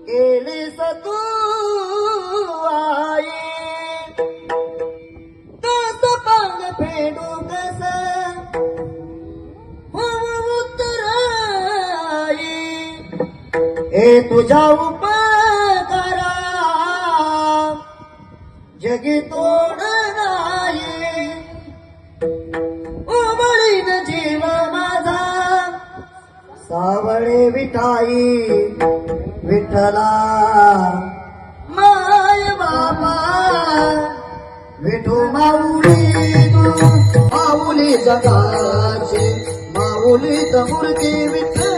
केलीस तू आई कस पांग फेडू कस उत्तराई हे तुझ्या उपकारा जगी तोड नाही उमळीन जीव माझा सावळे विठाई विठ्ठला माय बाबा विठू माऊली तू माऊली जगाची माऊली तर मूर्ती विठ्ठल